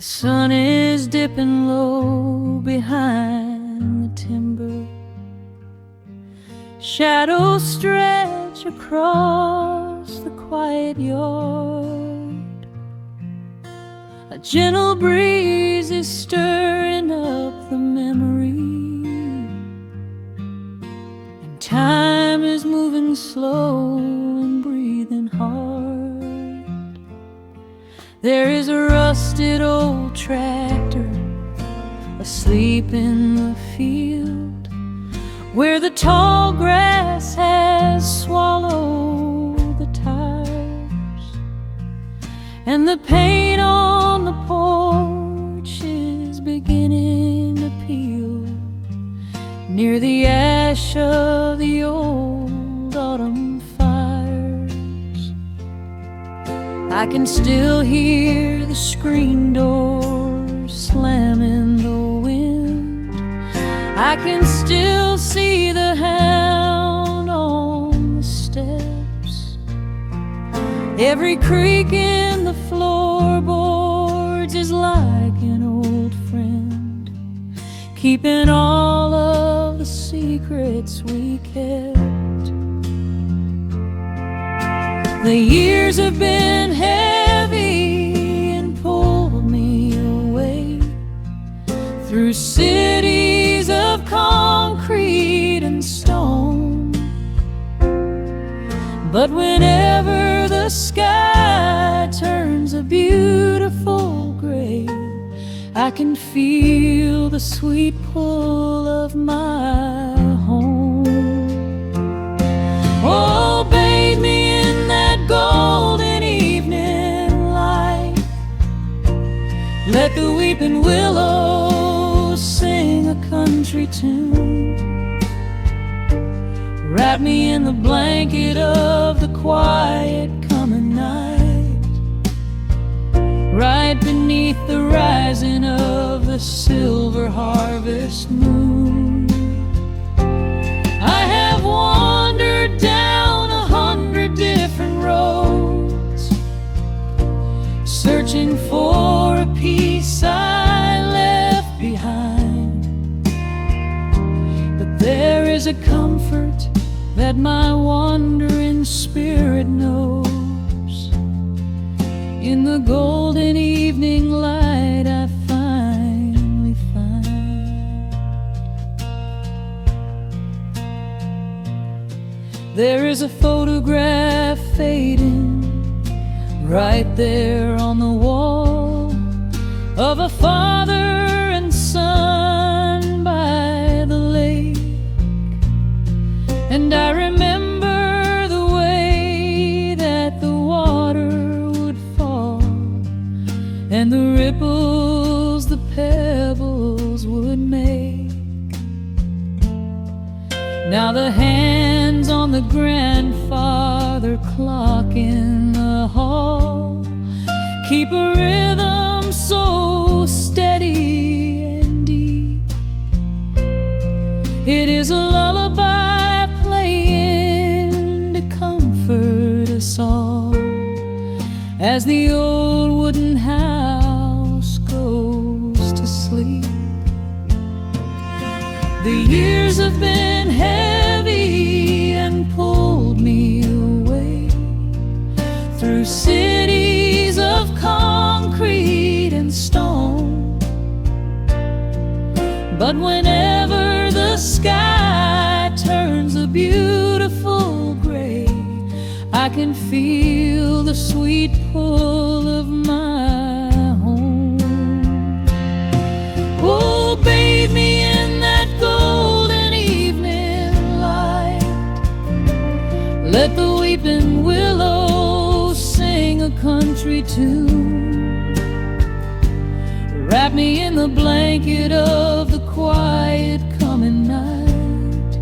The sun is dipping low behind the timber. Shadows stretch across the quiet yard. A gentle breeze is stirring up the memory, and time is moving slow and breathing hard. There is a rusted old tractor asleep in the field, where the tall grass has swallowed the tires, and the paint on the porch is beginning to peel near the ash of the old autumn fires. I can still hear the screen door slam in the wind. I can still see the hound on the steps. Every creak in the floorboards is like an old friend, keeping all of the secrets we kept. The years have been heavy and pulled me away through cities of concrete and stone. But whenever the sky turns a beautiful gray, I can feel the sweet pull of my home. Oh, bathe me in that golden evening light. Let the weeping willows sing a country tune. Wrap me in the blanket of the quiet coming night, right beneath the rising of the silver harvest moon. I have wandered down 100 different roads, searching for a piece I left behind. But there is a comfort that my wandering spirit knows. In the golden evening light I finally find. There is a photograph fading right there on the wall, of a father and son by the lake. And I remember the way that the water would fall, and the ripples the pebbles would make. Now the hands on the grandfather clock in the hall keep a rhythm so steady and deep. It is a lullaby playing to comfort us all as the old wooden house goes to sleep. The years have been heavy and pulled me away through cities of concrete and stone. But whenever the sky turns a beautiful gray, I can feel the sweet pull of my home. Oh, bathe me in that golden evening light. Let the weeping willows sing a country tune. Wrap me in the blanket of the quiet coming night,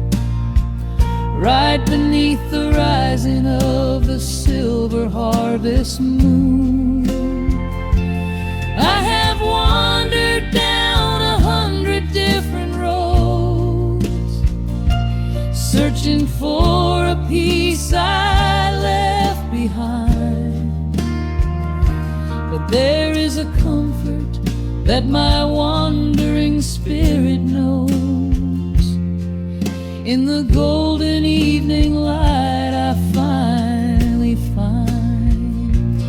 right beneath the rising of the silver harvest moon. I have wandered down 100 different roads, searching for a piece I left behind. But there is a comfort that my wandering spirit knows. In the golden evening light I finally find.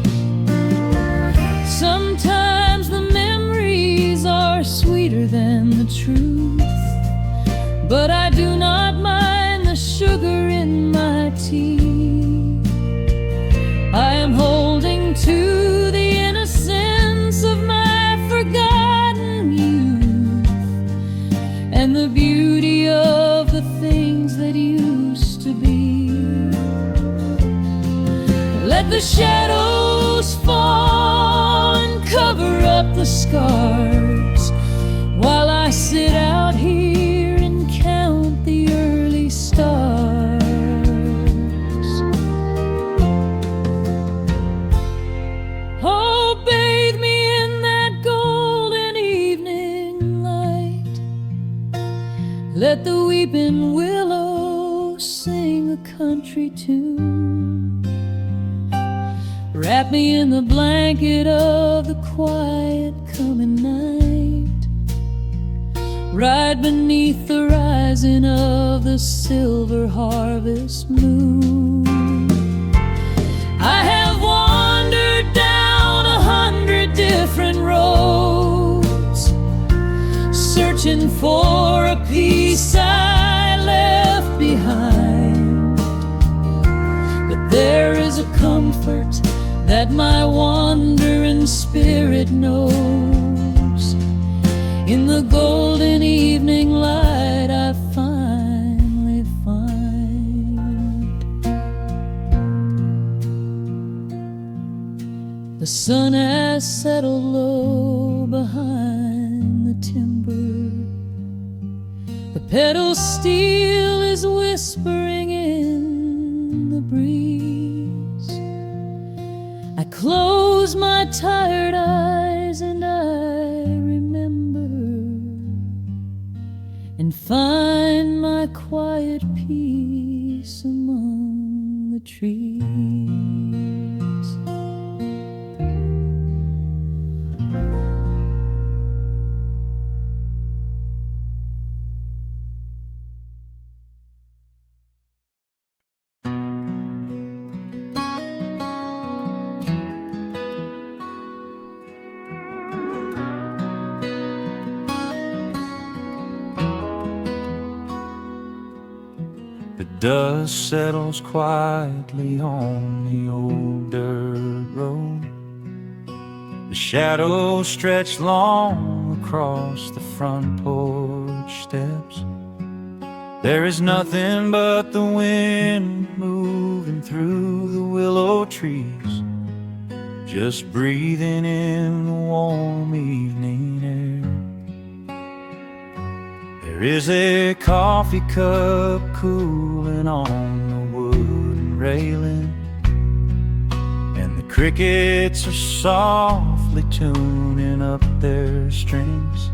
Sometimes the memories are sweeter than the truth, but I do not mind the sugar in my tea. I am holding to the innocence of my forgotten youth, and the beauty of the things that used to be. Let the shadows fall and cover up the scars, while I sit out here and count the early stars. Oh, bathe me in that golden evening light. Let the weeping willow sing a country tune. Wrap me in the blanket of the quiet coming night. Ride beneath the rising of the silver harvest moon. I have wandered down 100 different roads, searching for a piece I left behind. But there is a comfort that my wandering spirit knows. In the golden evening light I finally find. The sun has settled low behind the timber. The pedal steel is whispering in the breeze. I close my tired eyes and I remember, and find my quiet peace among the trees. The dust settles quietly on the old dirt road. The shadows stretch long across the front porch steps. There is nothing but the wind moving through the willow trees, just breathing in the warm evening air. There is a coffee cup cooling on the wooden railing, and the crickets are softly tuning up their strings.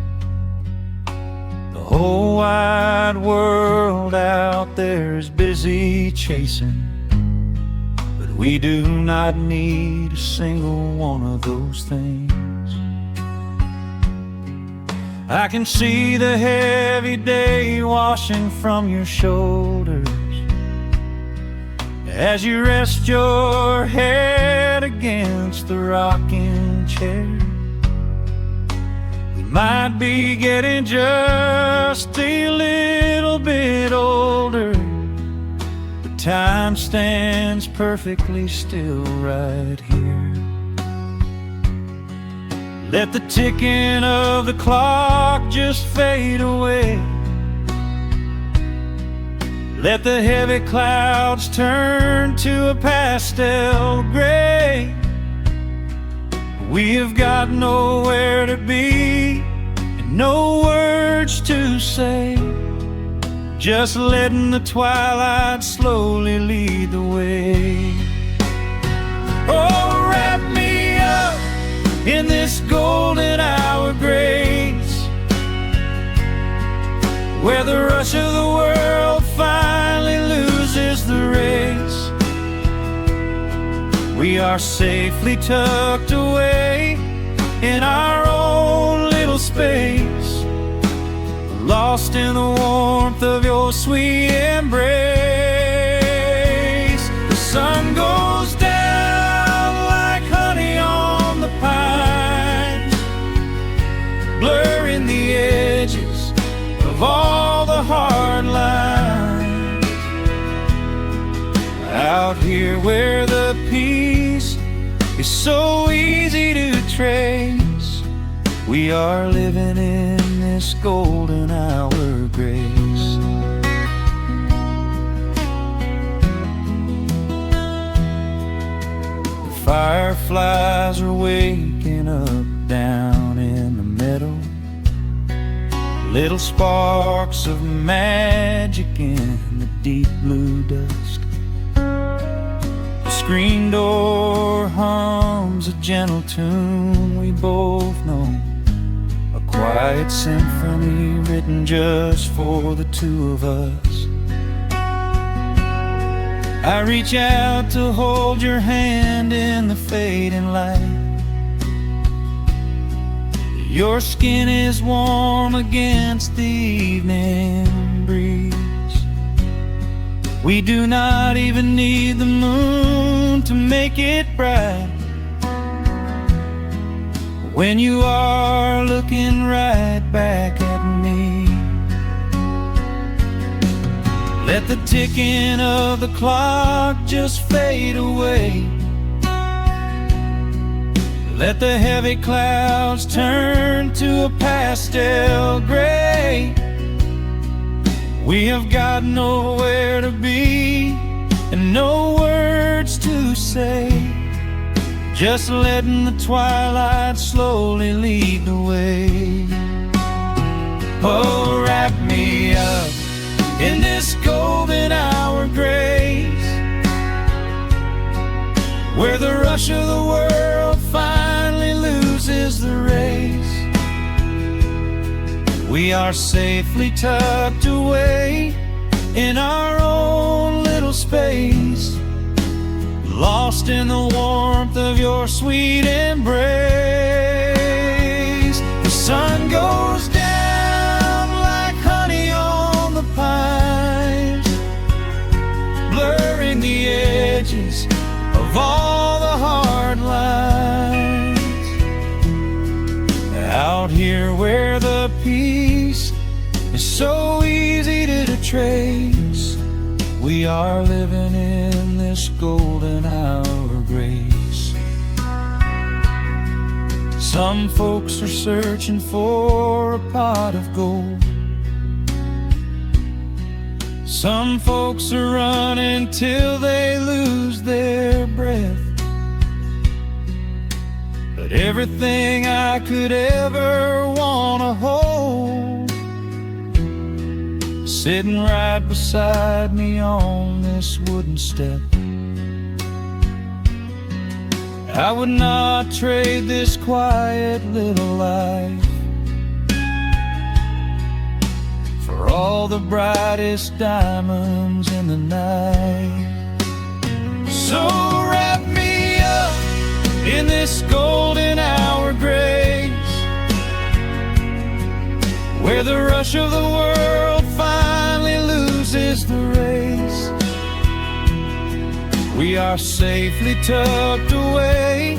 The whole wide world out there is busy chasing, but we do not need a single one of those things. I can see the heavy day washing from your shoulders as you rest your head against the rocking chair. We might be getting just a little bit older, but time stands perfectly still right here. Let the ticking of the clock just fade away. Let the heavy clouds turn to a pastel gray. We have got nowhere to be and no words to say, just letting the twilight slowly lead the way. Oh, wrap me up in this golden hour grace, where the rush of the world finally loses the race. We are safely tucked away in our own little space, lost in the warmth of your sweet embrace. The sun goes down like honey on the pines, blurring the edges of all the hard lines. Out here where the peace is so easy to trace, we are living in this golden hour grace. The fireflies are waking up down in the meadow, little sparks of magic in the deep blue dusk. The screen door hums a gentle tune we both know, a quiet symphony written just for the two of us. I reach out to hold your hand in the fading light. Your skin is warm against the evening breeze. We do not even need the moon to make it bright, when you are looking right back at me. Let the ticking of the clock just fade away. Let the heavy clouds turn to a pastel gray. We have got nowhere to be and no words to say, just letting the twilight slowly lead the way. Oh, wrap me up in this golden hour grace, where the rush of the world finally loses the race. We are safely tucked away in our own little space, lost in the warmth of your sweet embrace. The sun goes down like honey on the pines, blurring the edges of all the hard lines. Out here where the peace is so easy to trace, we are living in this golden hour grace. Some folks are searching for a pot of gold, some folks are running till they lose their breath. But everything I could ever wanna hold, sitting right beside me on this wooden step. I would not trade this quiet little life for all the brightest diamonds in the night. So wrap me up in this golden hour grace, where the rush of the world finally loses the race. We are safely tucked away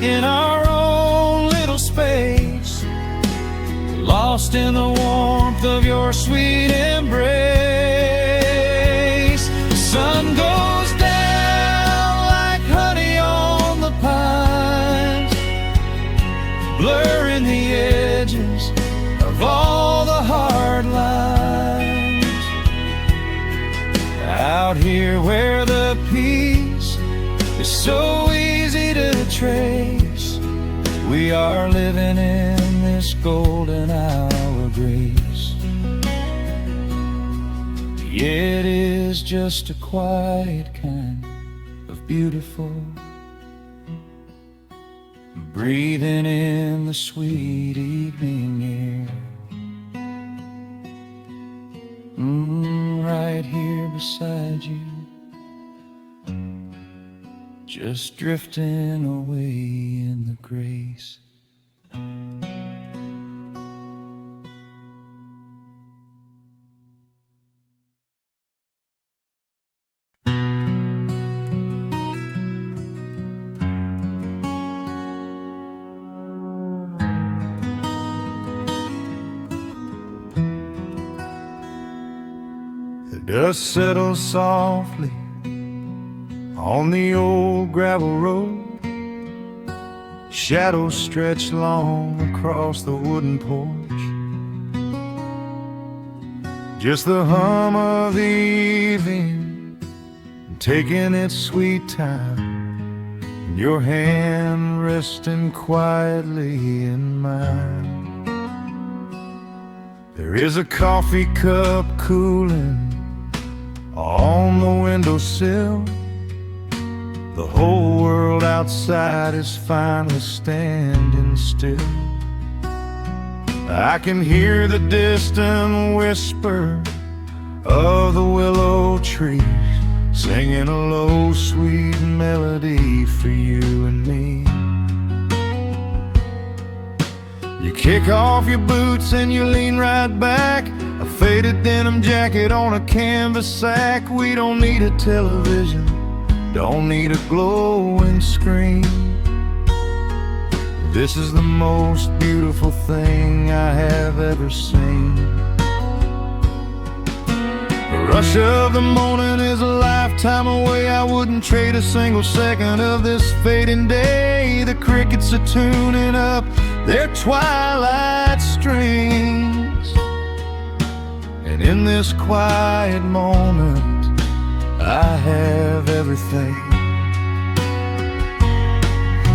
in our own little space, lost in the warmth of your sweet embrace. The sun goes down like honey on the pines, blurring the edges of all the hard lines. Out here where the peace is so easy to trace, we are living in this golden hour grace. It is just a quiet kind of beautiful, breathing in the sweet evening air. Right here beside you, just drifting away in the grace. Dust settles softly on the old gravel road. Shadows stretch long across the wooden porch. Just the hum of the evening taking its sweet time, and your hand resting quietly in mine. There is a coffee cup cooling on the windowsill. The whole world outside is finally standing still. I can hear the distant whisper of the willow trees, singing a low, sweet melody for you and me. You kick off your boots and you lean right back, a faded denim jacket on a canvas sack. We don't need a television, don't need a glowing screen. This is the most beautiful thing I have ever seen. The rush of the morning is a lifetime away. I wouldn't trade a single second of this fading day. The crickets are tuning up their twilight strings, and in this quiet moment I have everything.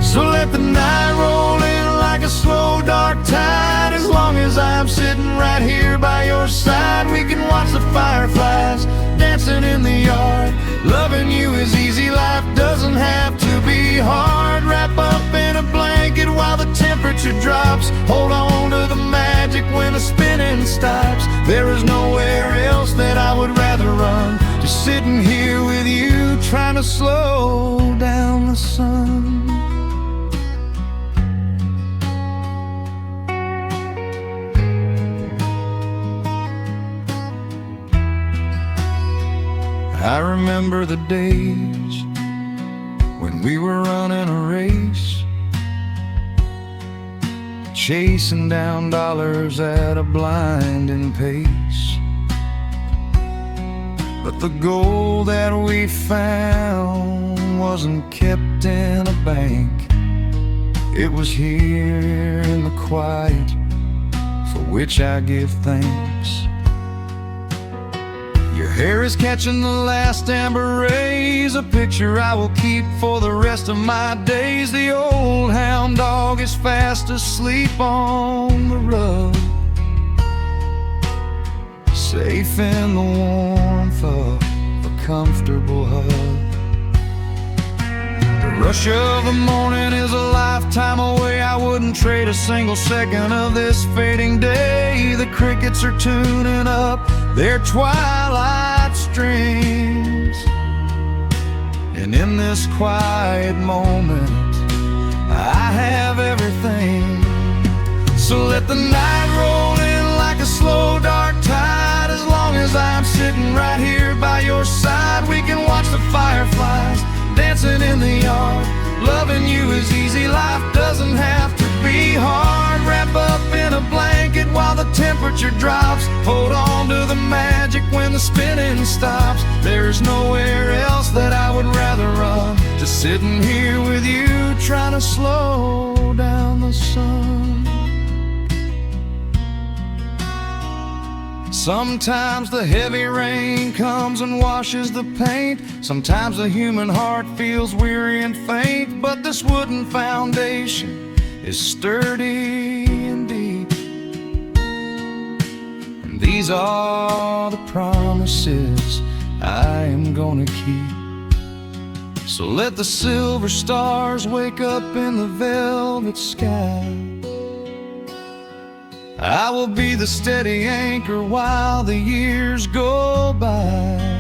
So let the night roll in like a slow dark tide. As long as I'm sitting right here by your side, we can watch the fireflies dancing in the yard. Loving you is easy, life doesn't have to be hard. Wrap up in a blanket while the temperature drops. Hold on to the magic when the spinning stops. There is nowhere else that I would rather run, just sitting here with you, trying to slow down the sun. I remember the days when we were running a race, chasing down dollars at a blinding pace. But the gold that we found wasn't kept in a bank. It was here in the quiet, for which I give thanks. Your hair is catching the last amber rays, a picture I will keep for the rest of my days. The old hound dog is fast asleep on the rug, safe in the warmth of a comfortable hug. The rush of the morning is a lifetime away. I wouldn't trade a single second of this fading day. The crickets are tuning up their twilight strings, and in this quiet moment I have everything. So let the night roll in like a slow dark tide. As long as I'm sitting right here by your side, we can watch the fireflies dancing in the yard. Loving you is easy, life doesn't have to be hard. Wrap up in a blanket while the temperature drops. Hold on to the magic when the spinning stops. There's nowhere else that I would rather run, just sitting here with you, trying to slow down the sun. Sometimes the heavy rain comes and washes the paint. Sometimes the human heart feels weary and faint. But this wooden foundation is sturdy and deep, and these are the promises I am gonna keep. So let the silver stars wake up in the velvet sky. I will be the steady anchor while the years go by.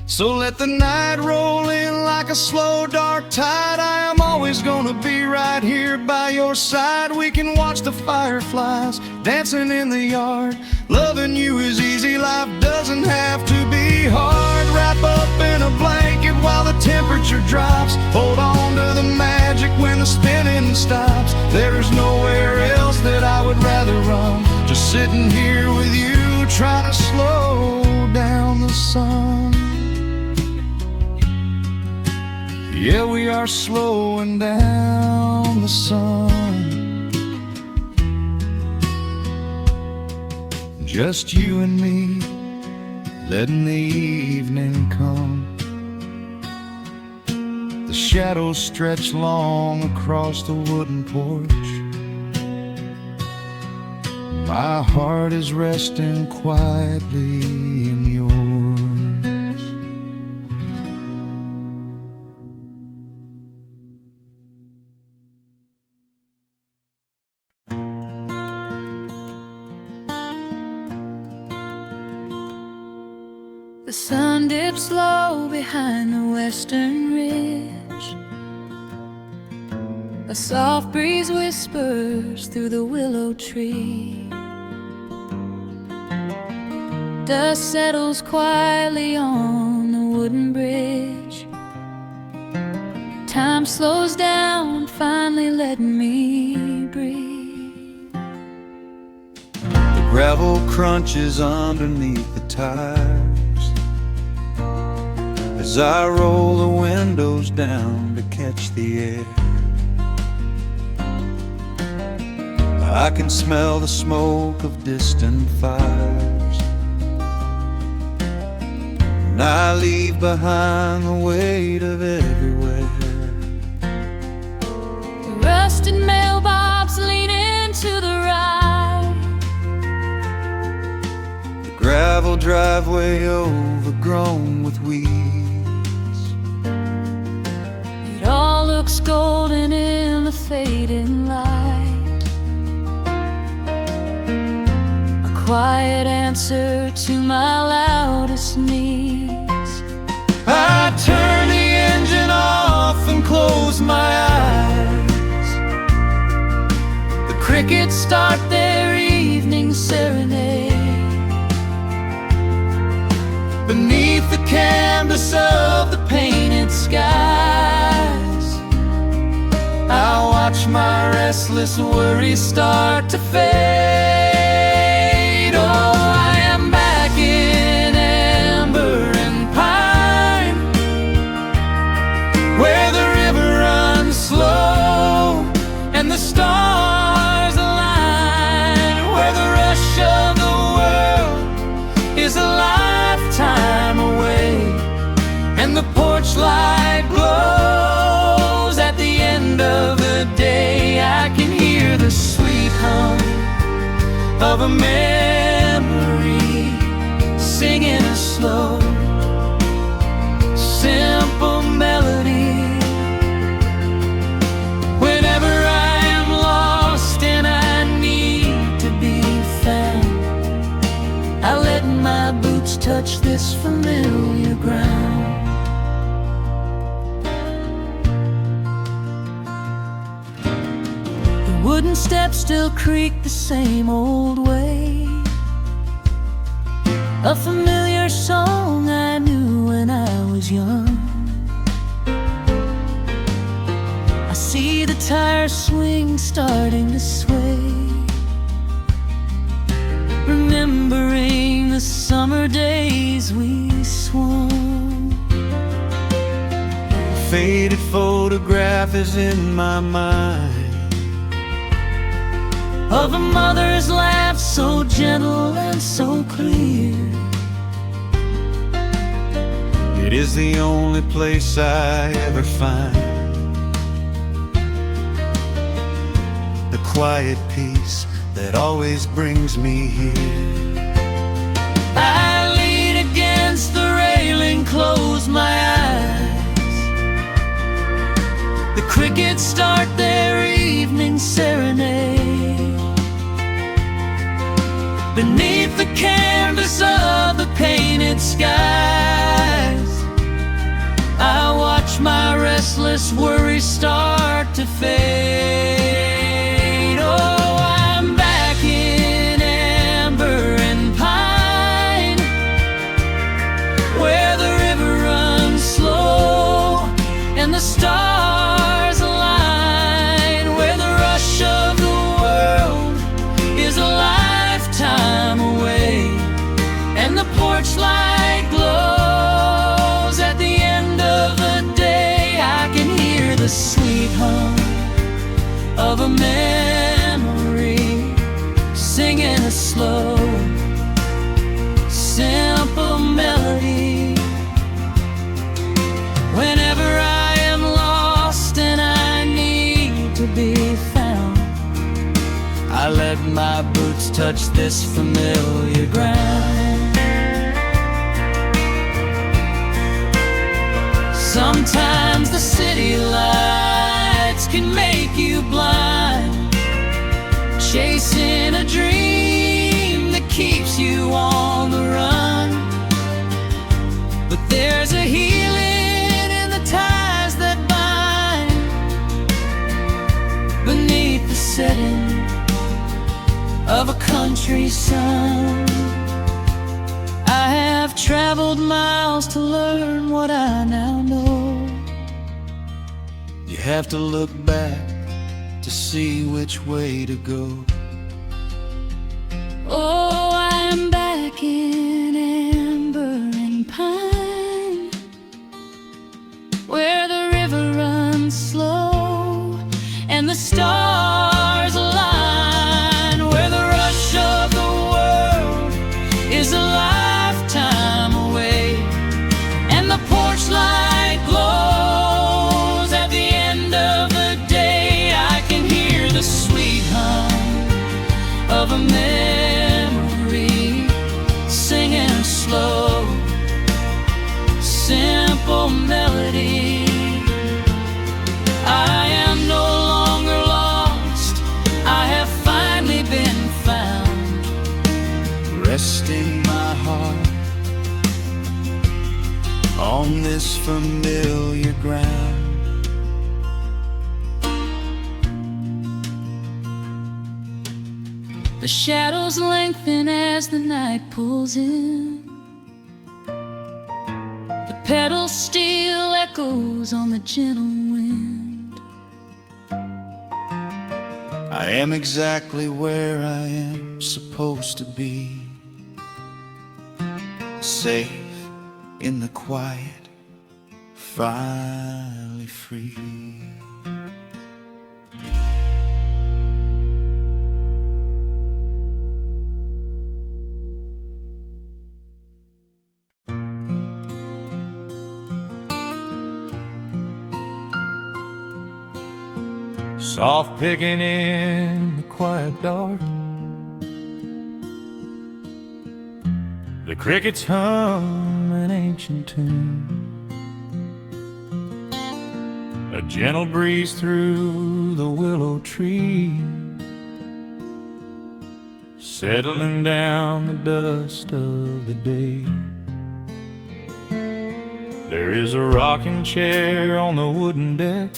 So let the night roll in like a slow dark tide. I am always gonna be right here by your side. We can watch the fireflies dancing in the yard. Loving you is easy, life doesn't have to be hard. Wrap up in a blanket while the temperature drops. Hold on to the magic when the spinning stops. There's nowhere that I would rather run, just sitting here with you, trying to slow down sun. Yeah, we are slowing down the sun. Just you and me, letting the evening come. The shadows stretch long across the wooden porch. My heart is resting quietly in yours. The sun dips low behind the western ridge. A soft breeze whispers through the willow tree. Dust settles quietly on the wooden bridge. Time slows down, finally letting me breathe. The gravel crunches underneath the tires as I roll the windows down to catch the air. I can smell the smoke of distant fires, and I leave behind the weight of everywhere. The rusted mailbox leaning to the right. The gravel driveway overgrown with weeds. It all looks golden in the fading light. A quiet answer to my loudest needs. I turn the engine off and close my eyes. The crickets start their evening serenade. Beneath the canvas of the painted skies, I watch my restless worries start to fade. Oh, I am back in amber and pine, where the river runs slow and the stars align, where the rush of the world is a lifetime away, and the porch light glows at the end of the day. I can hear the sweet hum of a memory singing a slow, simple melody. Whenever I am lost and I need to be found, I let my boots touch this familiar ground. The wooden steps still creak the same old way. A familiar song I knew when I was young. I see the tire swing starting to sway, remembering the summer days we swung. A faded photograph is in my mind of a mother's laugh so gentle and so clear. It is the only place I ever find the quiet peace that always brings me here. I lean against the railing, close my eyes. The crickets start their evening serenade. Beneath the canvas of the painted skies, I watch my restless worries start to fade. Oh, I'm back in amber and pine, where the river runs slow and the stars align, where the rush of the world is a lifetime away, and the porch light glows sweet hum of a memory, singing a slow, simple melody. Whenever I am lost and I need to be found, I let my boots touch this familiar ground. Sometimes the city lights can make you blind, chasing a dream that keeps you on the run. But there's a healing in the ties that bind beneath the setting of a country sun. I have traveled miles to learn what I now know. You have to look back to see which way to go. Oh, I am back in amber and pine, where the river runs slow and the stars align, where the rush of the world is a lifetime away, and the porch light glows at the end of the day. I can hear the sweet hum of a memory, singing a slow, simple melody. I am no longer lost, I have finally been found, Resting my heart on this familiar ground. The shadows lengthen as the night pulls in. The pedal steel echoes on the gentle wind. I am exactly where I am supposed to be, safe in the quiet, finally free. Soft picking in the quiet dark, the crickets hum an ancient tune, a gentle breeze through the willow tree, settling down the dust of the day. There is a rocking chair on the wooden deck,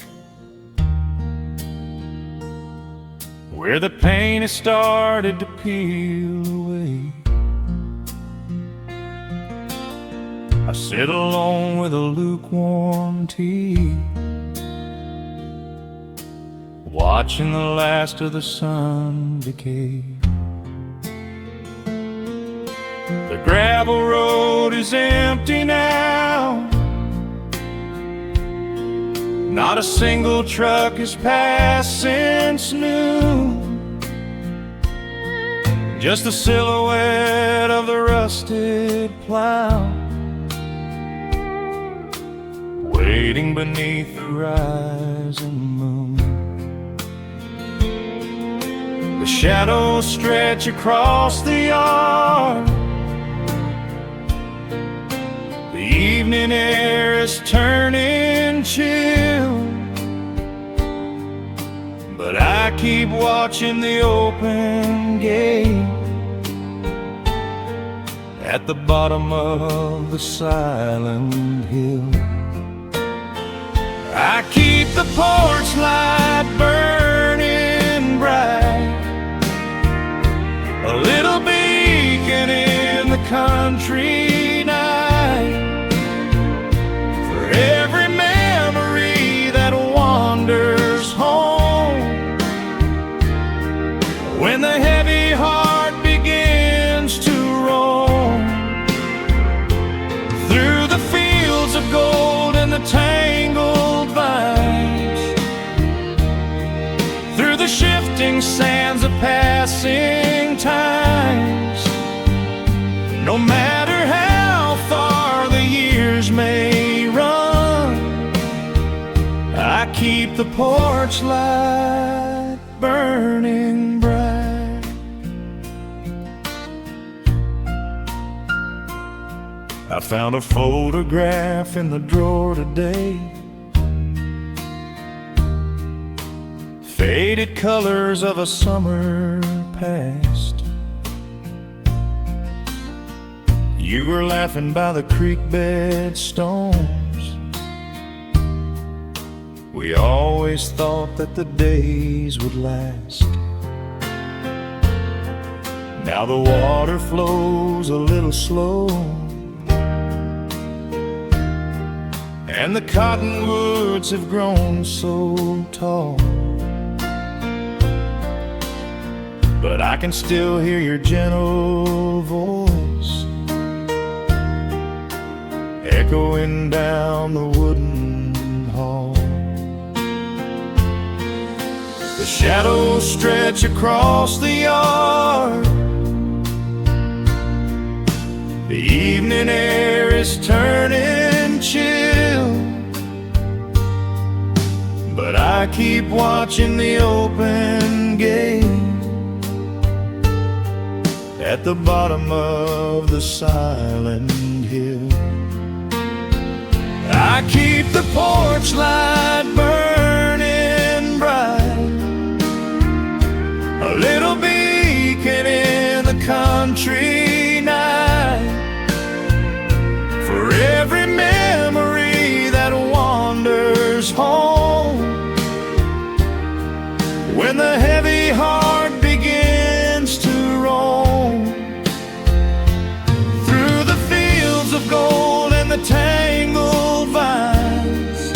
where the paint has started to peel away. I sit alone with a lukewarm tea, watching the last of the sun decay. The gravel road is empty now, not a single truck has passed since noon. Just the silhouette of the rusted plow, waiting beneath the rising moon. The shadows stretch across the yard, the evening air is turning chill, but I keep watching the open gate at the bottom of the silent hill. I keep the porch light burning bright, a little beacon in the country night, for every memory that wanders home. When the heavy heart begins to roam through the fields of gold and the tangled vines, shifting sands of passing times. No matter how far the years may run, I keep the porch light burning bright. I found a photograph in the drawer today, faded colors of a summer past. You were laughing by the creek bed stones. We always thought that the days would last. Now the water flows a little slow, and the cottonwoods have grown so tall. But I can still hear your gentle voice echoing down the wooden hall. The shadows stretch across the yard. The evening air is turning chill, but I keep watching the open gate at the bottom of the silent hill. I keep the porch light burning bright, a little beacon in the country night, for every memory that wanders home. When the heavy heart begins to roam through the fields of gold and the tangled vines,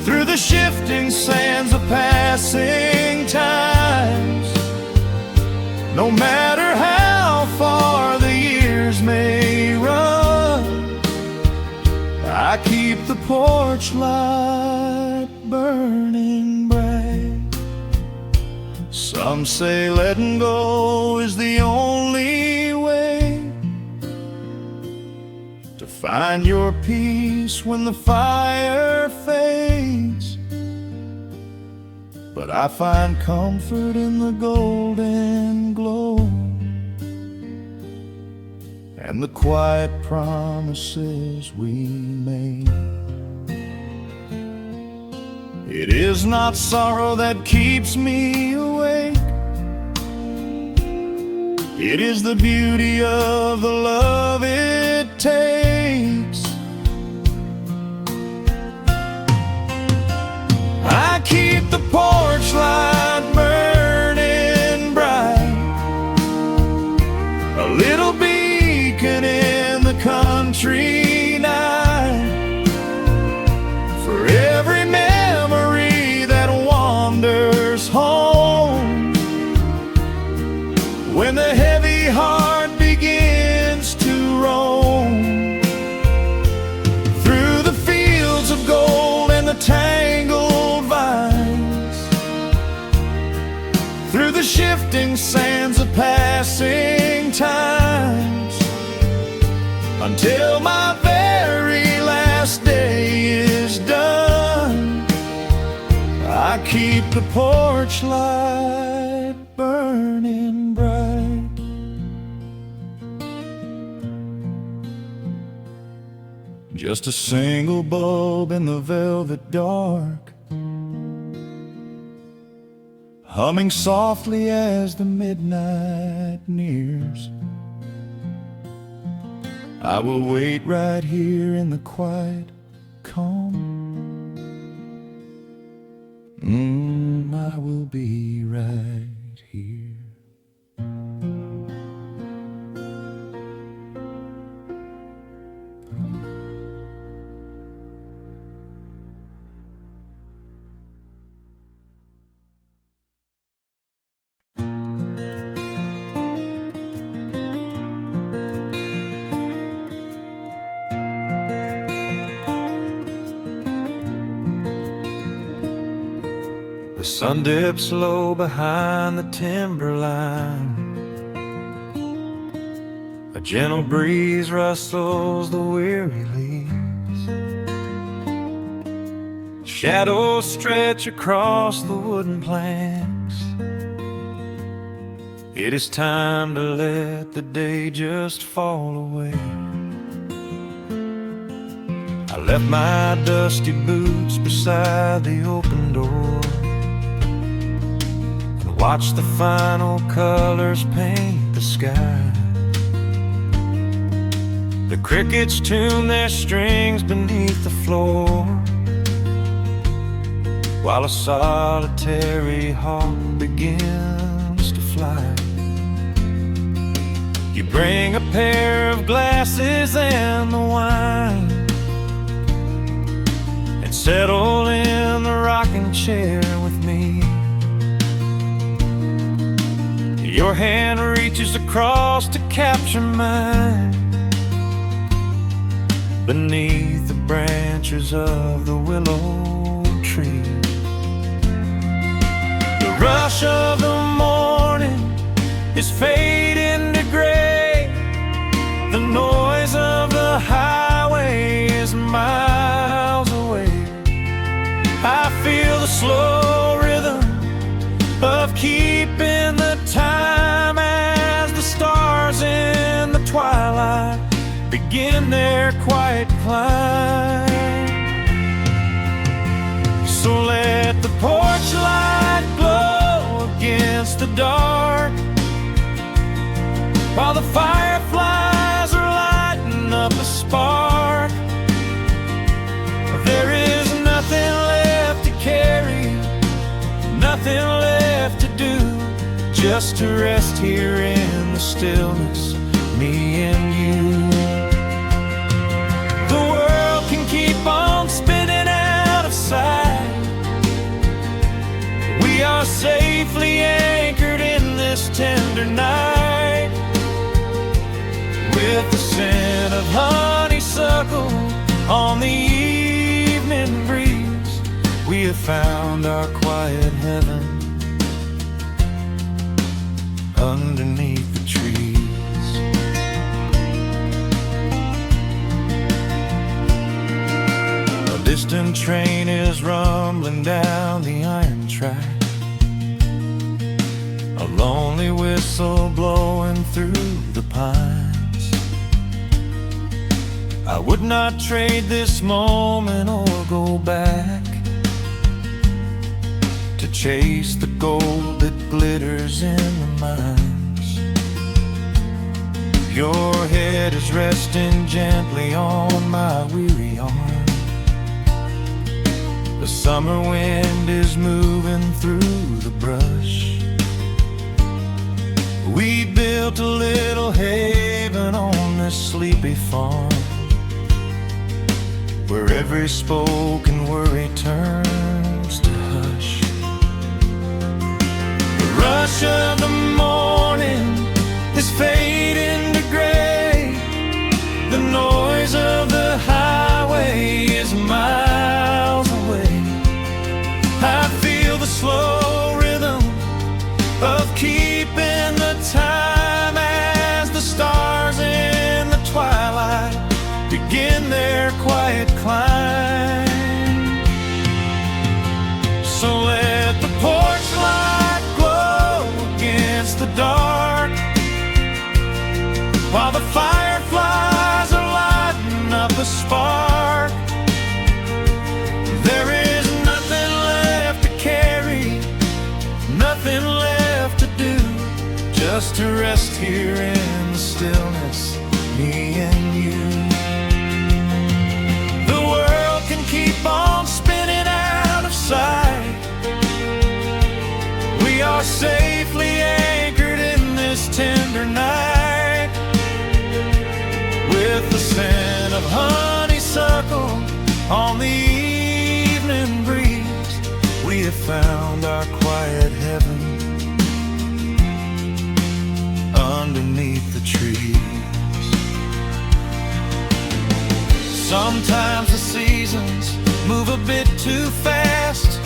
through the shifting sands of passing times, no matter how far the years may run, I keep the porch light burning bright. Some say letting go is the only way to find your peace when the fire fades, but I find comfort in the golden glow and the quiet promises we made. It is not sorrow that keeps me awake, it is the beauty of the love it takes. I keep the porch light burning bright, a little beacon in the country night, for every memory that wanders home. When the heavy heart begins to roam through the fields of gold and the tangled vines, through the shifting sands of passing times, until my very last day is done, I keep the porch light burning bright. Just a single bulb in the velvet dark, humming softly as the midnight nears. I will wait right here in the quiet calm. I will be right here. sun dips low behind the timberline. A gentle breeze rustles the weary leaves. Shadows stretch across the wooden planks. It is time to let the day just fall away. I left my dusty boots beside the open door and watched the final colors paint the sky. The crickets tune their strings beneath the floor, while a solitary hawk begins to fly. You bring a pair of glasses and the wine, and settle in the rocking chair with me. Your hand reaches across to capture mine beneath the branches of the willow tree. The rush of the morning is fading to gray. The noise of the highway is miles away. I feel the slow rhythm of keeping the time as the stars in the twilight begin their quiet climb. So let the porch light glow against the dark, while the fireflies are lighting up a spark. There is nothing left to carry, nothing left to do, just to rest here in the stillness, me and you. The world can keep on spinning out of sight. We are safely anchored in this tender night. With the scent of honeysuckle on the evening breeze, we have found our quiet heaven underneath the trees. A distant train is rumbling down the iron track, a lonely whistle blowing through the pines. I would not trade this moment or go back to chase the gold that glitters in the mines. Your head is resting gently on my weary arm. The summer wind is moving through the brush. We built a little haven on this sleepy farm, where every spoken worry turns to hush. The rush of the morning is fading to gray. The noise of the highway is miles away. I feel the slow rhythm of keeping the time as the stars in the twilight begin their quiet climb. So let the porch light glow against the dark, while the fireflies are lighting up a spark. There is nothing left to carry, nothing left to do, just to rest here in the stillness, me and you. Keep on spinning out of sight. We are safely anchored in this tender night. With the scent of honeysuckle on the evening breeze, we have found our quiet heaven underneath the trees. Sometimes the seasons move a bit too fast.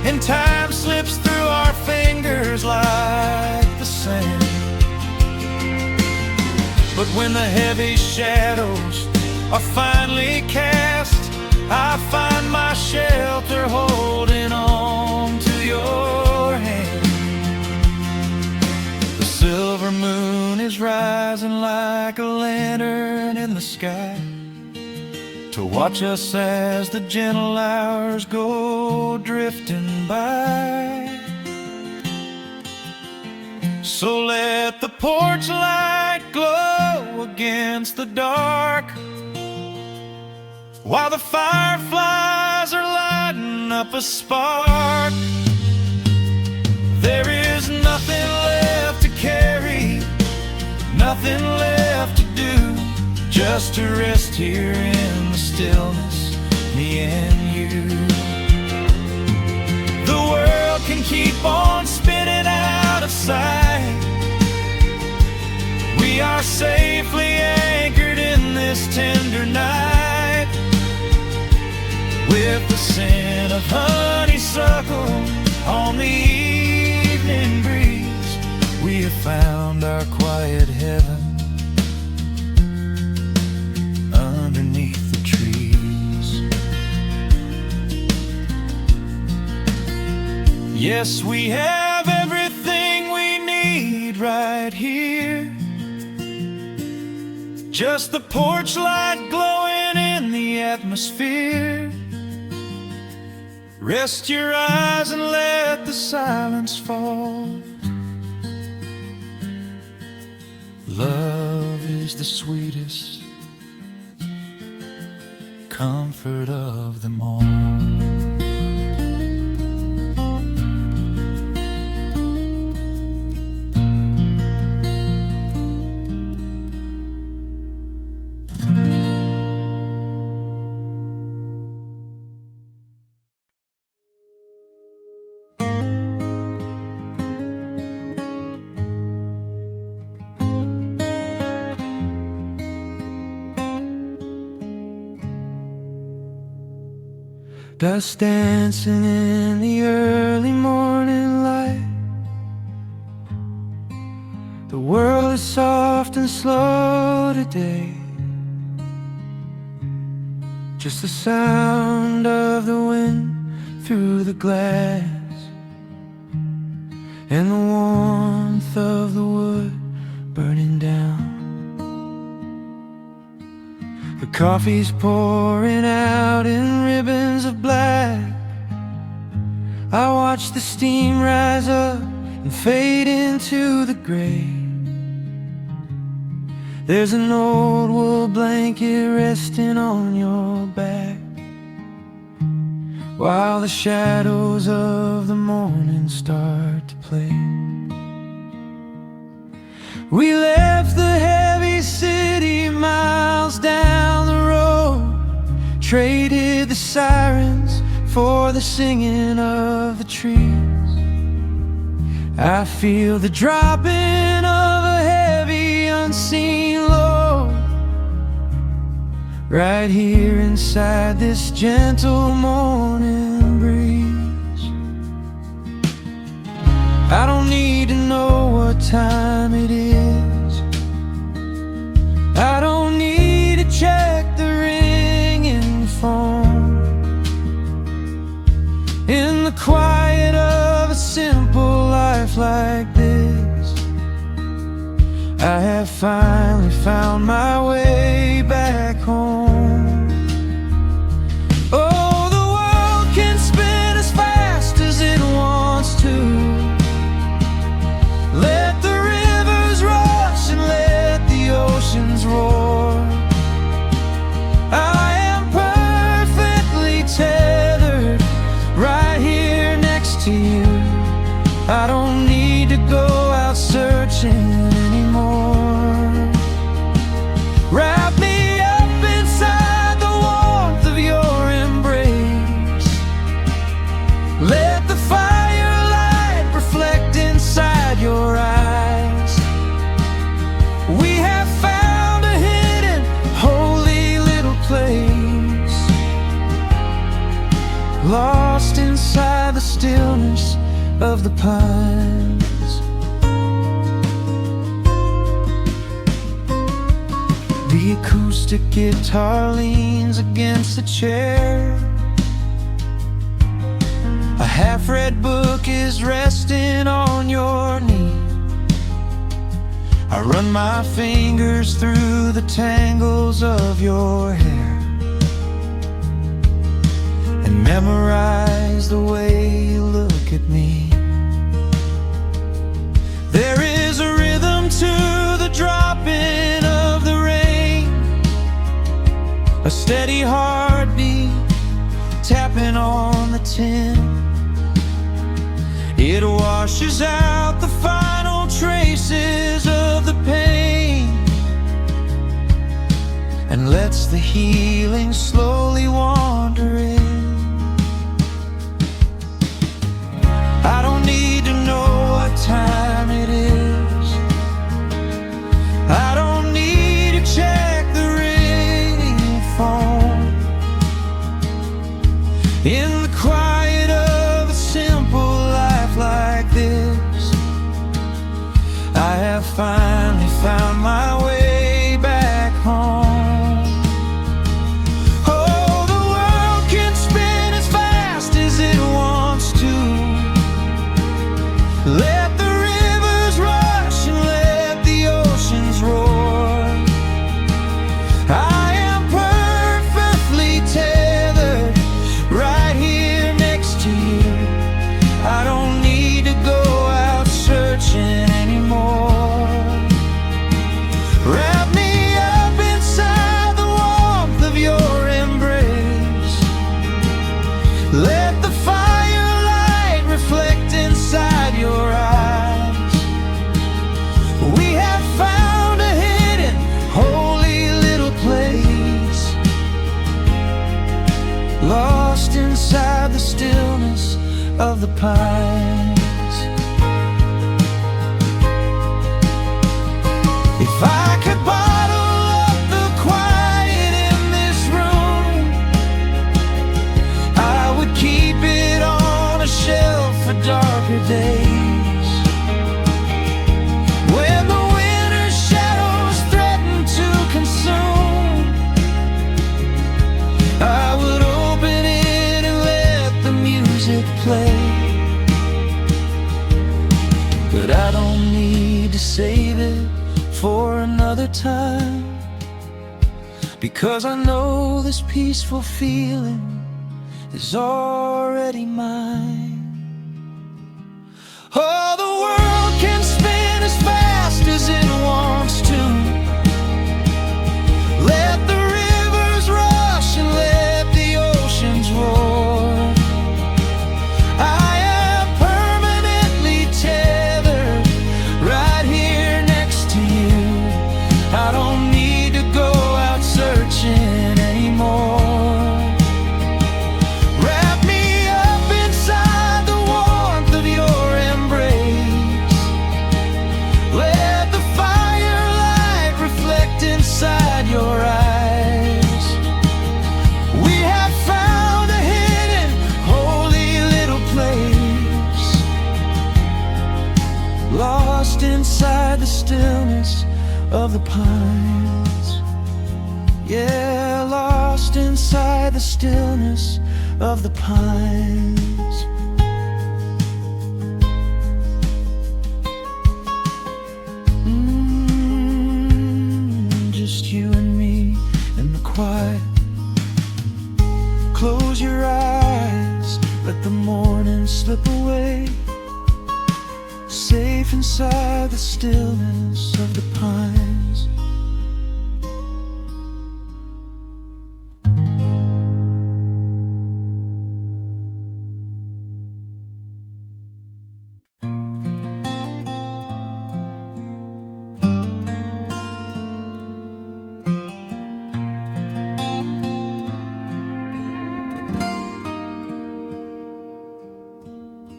and time slips through our fingers like the sand. But when the heavy shadows are finally cast, I find my shelter holding on to your hand. The silver moon is rising like a lantern in the sky to watch us as the gentle hours go drifting by. So let the porch light glow against the dark, while the fireflies are lighting up a spark. There is nothing left to carry, nothing left to do, just to rest here in the stillness, me and you. The world can keep on spinning out of sight. We are safely anchored in this tender night, with the scent of honeysuckle on the evening breeze. We have found our quiet heaven underneath the trees. Yes, we have everything we need right here. Just the porch light glowing in the atmosphere. Rest your eyes and let the silence fall. Love is the sweetest comfort of them all. Dust dancing in the early morning light. The world is soft and slow today. Just the sound of the wind through the glass, and the warmth of the wood burning down. The coffee's pouring out in ribbons of black. I watch the steam rise up and fade into the gray. There's an old wool blanket resting on your back, while the shadows of the morning start to play. We left the heavy city miles down the road, traded the sirens for the singing of the trees. I feel the dropping of a heavy unseen load right here inside this gentle morning breeze. I don't need to know what time it is. I don't need to check the ringing phone. In the quiet of a simple life like this, I have finally found my way back home. Oh, the world can spin as fast as it wants to. Let the rivers rush and let the oceans roar. I am perfectly tethered right here next to you. I don't need to go out searching anymore. Right acoustic guitar leans against the chair. A half-read book is resting on your knee. I run my fingers through the tangles of your hair and memorize the way you look at me. There is a rhythm to the dropping of the rain, a steady heartbeat tapping on the tin. It washes out the final traces of the pain and lets the healing slowly wander in. I don't need to know what time it is. I don't need to check the ringing phone. In the quiet of a simple life like this, I have finally found my way back home. Oh, the world can spin as fast as it wants to. Let the rivers rush and let the oceans roar. I am perfectly tethered right here next to you. I don't need to go out searching anymore. Wrap me up inside the warmth of your embrace. Let the firelight reflect inside your eyes. We have found a hidden, holy little place, lost inside the stillness of the pines. If I could bottle up the quiet in this room, I would keep it on a shelf for darker days. When the winter's shadows threaten to consume, I would open it and let the music play. But I don't need to save it for another time, because I know this peaceful feeling is already mine. Oh, the world can spin as fast as it wants to. Let the rivers rush and let the oceans roar. I am permanently tethered right here next to you. I don't need to go out searching anymore. Wrap me up inside the warmth of your embrace. Let the firelight reflect inside your eyes. We have found a hidden, holy little place, lost inside the stillness of the pines. Yeah, lost inside the stillness of the pines. Just you and me in the quiet. Close your eyes, let the morning slip away, safe inside the stillness of the pines.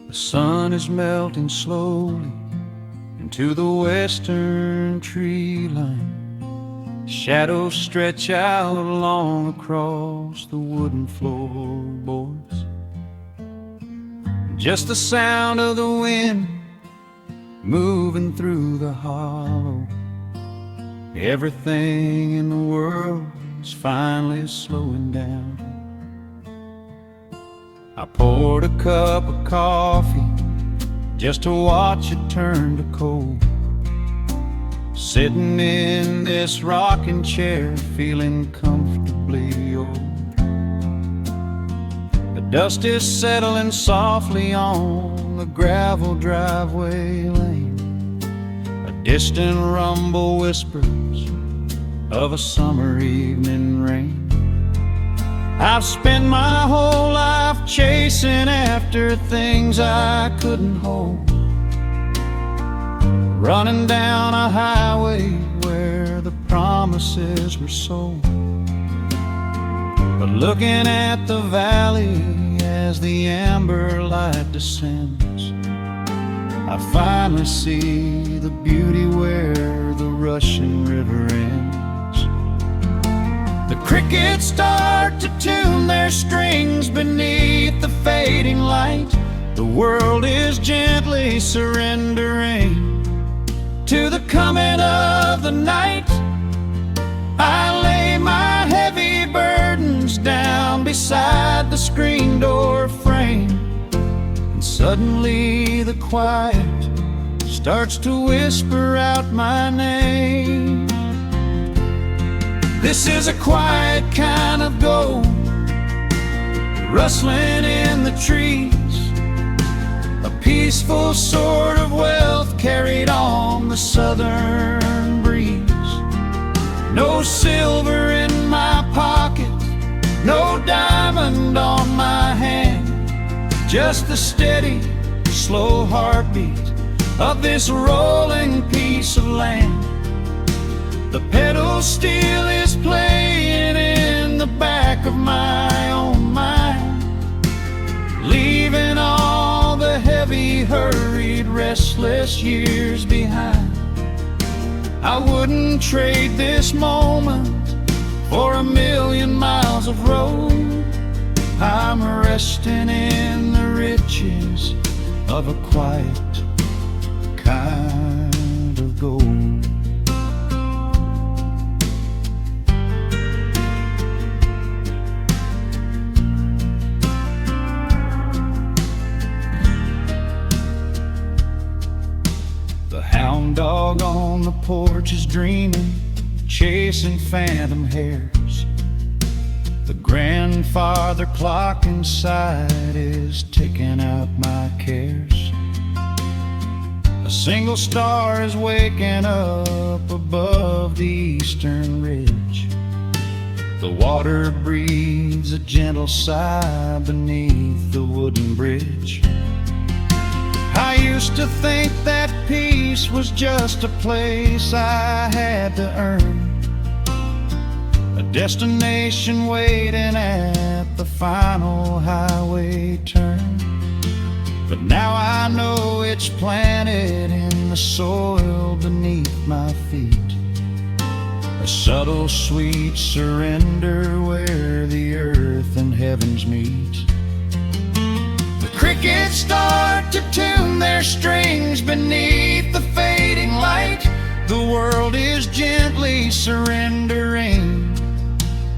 The sun is melting slowly into the western tree line. Shadows stretch out long across the wooden floorboards. Just the sound of the wind moving through the hollow Everything in the world is finally slowing down. I poured a cup of coffee just to watch it turn to cold. Sitting in this rocking chair, feeling comfortably old. The dust is settling softly on the gravel driveway lane. A distant rumble whispers of a summer evening rain. I've spent my whole life chasing after things I couldn't hold, running down a highway where the promises were sold. But looking at the valley as the amber light descends, I finally see the beauty where the rushing river ends. The crickets start to tune their strings beneath the fading light. The world is gently surrendering to the coming of the night. I lay my heavy burdens down beside the screen door frame, and suddenly the quiet starts to whisper out my name. This is a quiet kind of gold, rustling in the trees, a peaceful sort of wealth carried on the southern breeze. No silver in my pocket, no diamond on my hand, just the steady, slow heartbeat of this rolling piece of land. The pedal steel is playing in the back of my own mind, leaving all the heavy, hurried, restless years behind. I wouldn't trade this moment for 1,000,000 miles of road. I'm resting in the riches of a quiet kind of gold. Hound dog on the porch is dreaming, chasing phantom hares. The grandfather clock inside is ticking out my cares. A single star is waking up above the eastern ridge. The water breathes a gentle sigh beneath the wooden bridge. I used to think that peace was just a place I had to earn, a destination waiting at the final highway turn. But now I know it's planted in the soil beneath my feet, a subtle sweet surrender where the earth and heavens meet. Crickets start to tune their strings beneath the fading light. The world is gently surrendering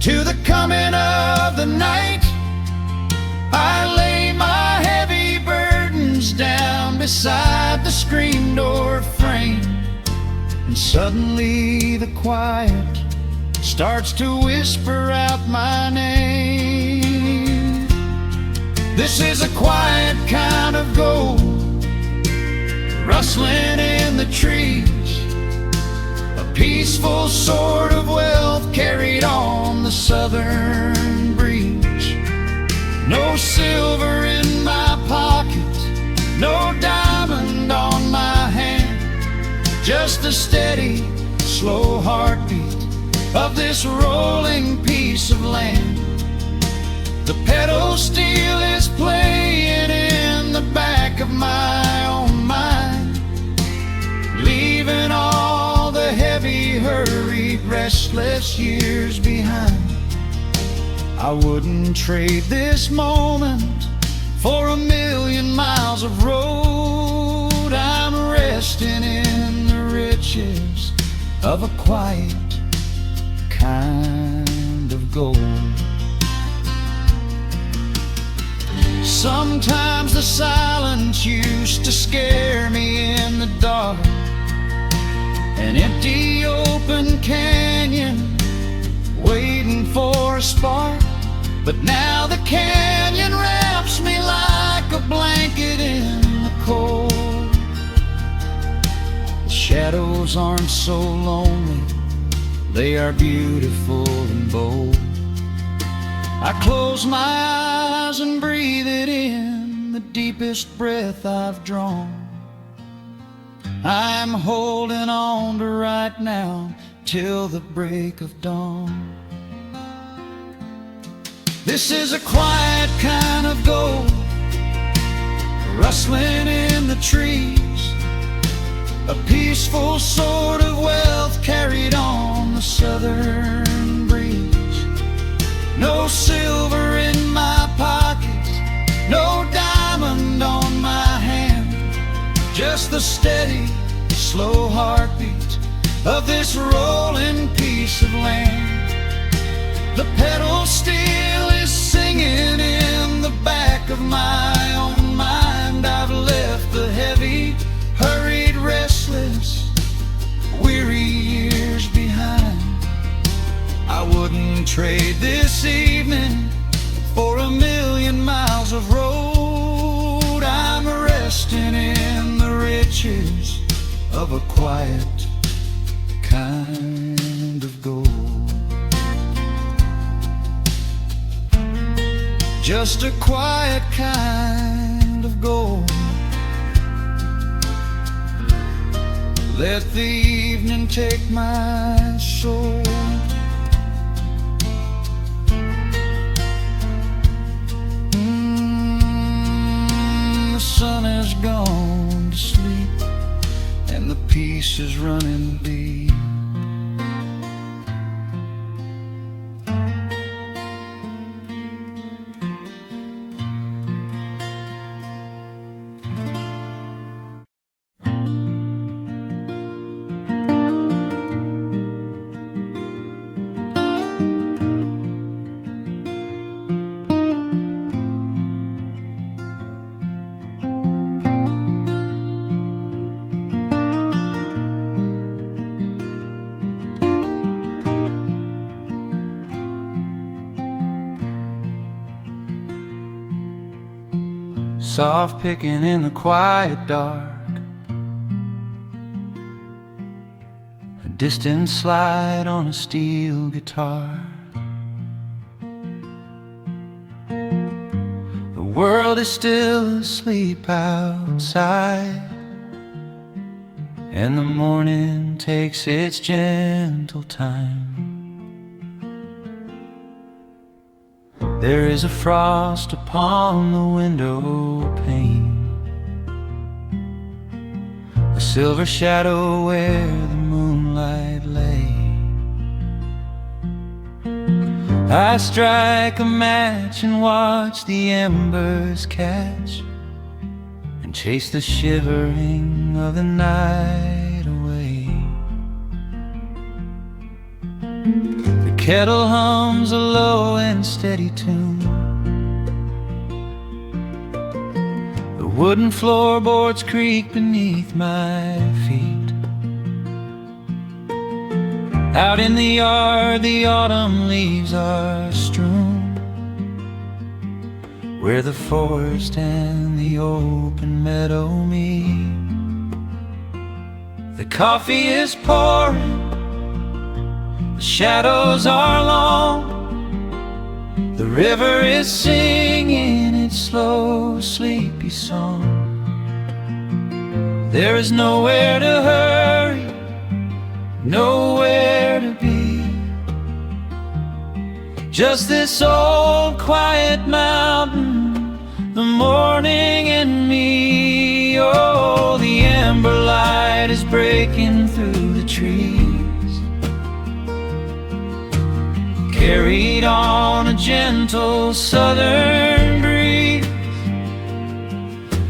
to the coming of the night. I lay my heavy burdens down beside the screen door frame, and suddenly the quiet starts to whisper out my name. This is a quiet kind of gold, rustling in the trees, a peaceful sort of wealth carried on the southern breeze. No silver in my pocket, no diamond on my hand, just the steady, slow heartbeat of this rolling piece of land. The pedal steel is playing in the back of my own mind, leaving all the heavy, hurried, restless years behind. I wouldn't trade this moment for 1,000,000 miles of road. I'm resting in the riches of a quiet kind of gold. Sometimes the silence used to scare me in the dark, an empty open canyon waiting for a spark. But now the canyon wraps me like a blanket in the cold. The shadows aren't so lonely, they are beautiful and bold. I close my eyes and breathe it in, the deepest breath I've drawn. I'm holding on to right now till the break of dawn. This is a quiet kind of gold, rustling in the trees, a peaceful sort of wealth carried on the southern breeze. No silver in my pockets, no diamond on my hand, just the steady, slow heartbeat of this rolling piece of land. The pedal steel is singing in the back of my own mind. I've left the heavy, hurried, restless, weary years behind. I wouldn't trade this evening for 1,000,000 miles of road. I'm resting in the riches of a quiet kind of gold. Just a quiet kind of gold. Let the evening take my soul. The sun has gone to sleep and the peace is running deep. Soft picking in the quiet dark, a distant slide on a steel guitar. The world is still asleep outside, and the morning takes its gentle time. There is a frost upon the window pane, a silver shadow where the moonlight lay. I strike a match and watch the embers catch, and chase the shivering of the night away. The kettle hums a low and steady tune, the wooden floorboards creak beneath my feet. Out in the yard the autumn leaves are strewn, where the forest and the open meadow meet. The coffee is pouring, the shadows are long, the river is singing its slow, sleepy song. There is nowhere to hurry, nowhere to be, just this old quiet mountain, the morning and me. Oh, the ember light is breaking through the trees, carried on a gentle southern breeze.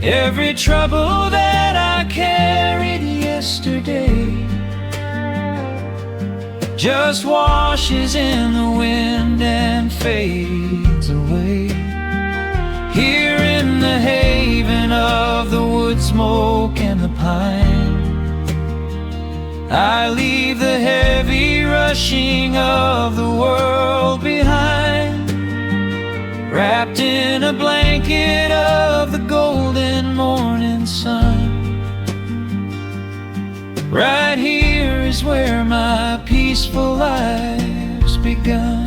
Every trouble that I carried yesterday just washes in the wind and fades away. Here in the haven of the wood smoke and the pine, I leave the heavy rushing of the world behind, wrapped in a blanket of the golden morning sun. Right here is where my peaceful life's begun.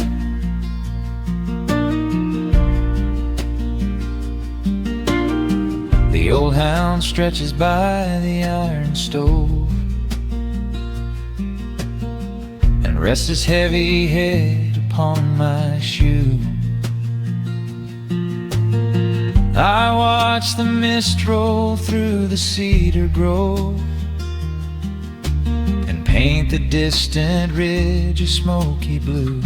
The old hound stretches by the iron stove and rests his heavy head upon my shoe. I watch the mist roll through the cedar grove and paint the distant ridge a smoky blue.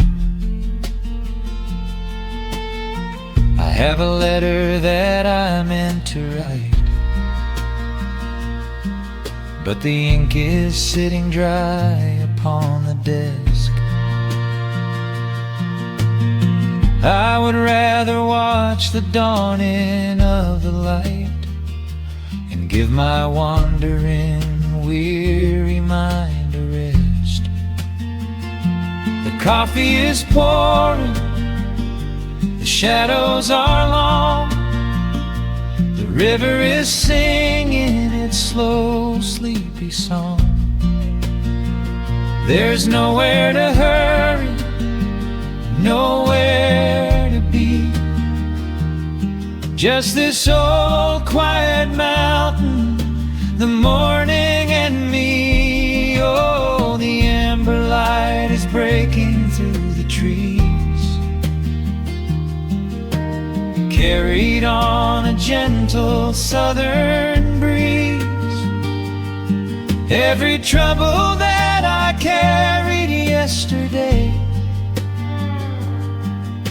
I have a letter that I meant to write, but the ink is sitting dry upon the desk. I would rather watch the dawning of the light and give my wandering, weary mind a rest. The coffee is pouring, the shadows are long, the river is singing its slow, sleepy song. There's nowhere to hurry, nowhere to be, just this old quiet mountain, the morning and me. Oh, the amber light is breaking through the trees, carried on a gentle southern breeze. Every trouble that I carried yesterday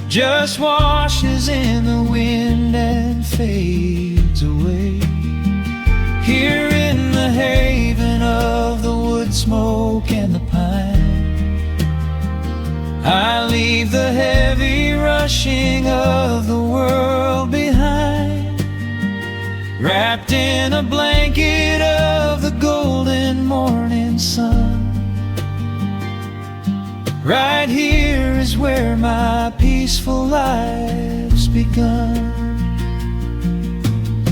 just washes in the wind and fades away. Here in the haven of the wood smoke and the pine, I leave the heavy rushing of the world behind, wrapped in a blanket of the golden morning sun. Right here is where my peaceful life's begun.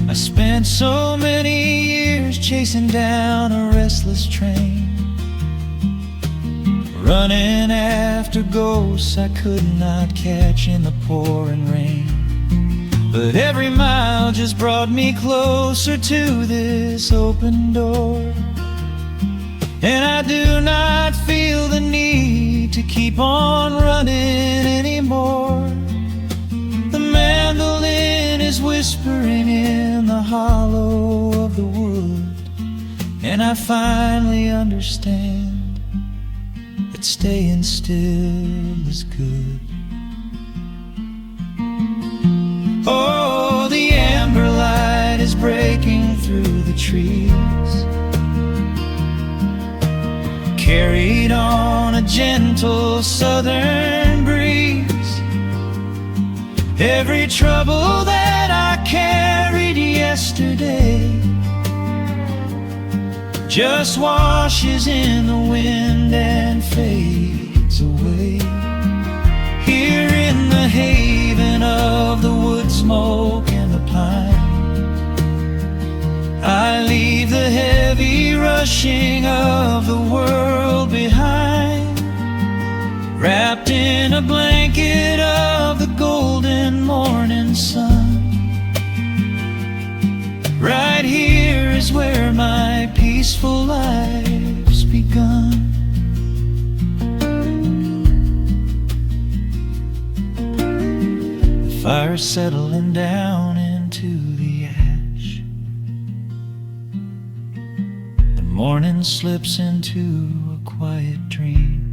I spent so many years chasing down a restless train, running after ghosts I could not catch in the pouring rain. But every mile just brought me closer to this open door, and I do not feel the need to keep on running anymore. The mandolin is whispering in the hollow of the wood, and I finally understand that staying still is good. Oh, the amber light is breaking through the trees, carried on a gentle southern breeze. Every trouble that I carried yesterday just washes in the wind and fades away. Here in the haven of the wood smoke and the pine, I leave the heavy rushing of the world behind, wrapped in a blanket of the golden morning sun. Right here is where my peaceful life's begun. The fire's settling down into the ash, the morning slips into a quiet dream.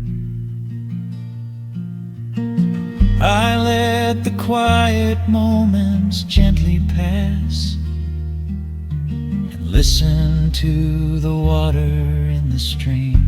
I let the quiet moments gently pass and listen to the water in the stream.